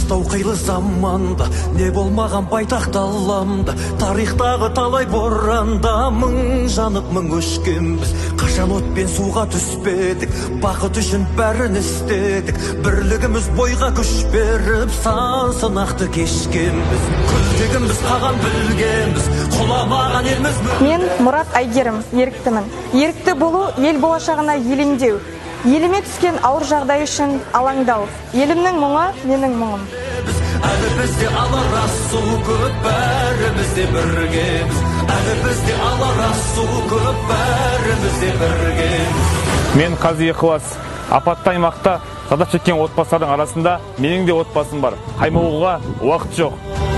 қыстау қилы заманда не болмаған байтақ даламда, тарихтағы талай боранда мың жанып мың өшкенбіз. Қашан отпен суға түспедік, бақыт үшін бәрін істедік. Бірлігіміз бойға күш беріп, сан сынақты кешкенбіз. Күлтегіміз қаған білгенбіз, құламаған елміз. Мен Мұрат Айгерім, еріктімін. Ерікті болу ел болашағына елеңдеу. Еліме түскен ауыр жағдай үшін алаңдау. Елімнің мұңы менің мұңым. Әлі бізде алар асу көп, бәрімізде біргеміз. Әлі бізде алар асу көп, бәрімізде біргеміз. Мен Қази Ықылас, апатты аймақта зардап шеккен отбасылардың арасында менің де отбасым бар. Қаймығуға уақыт жоқ.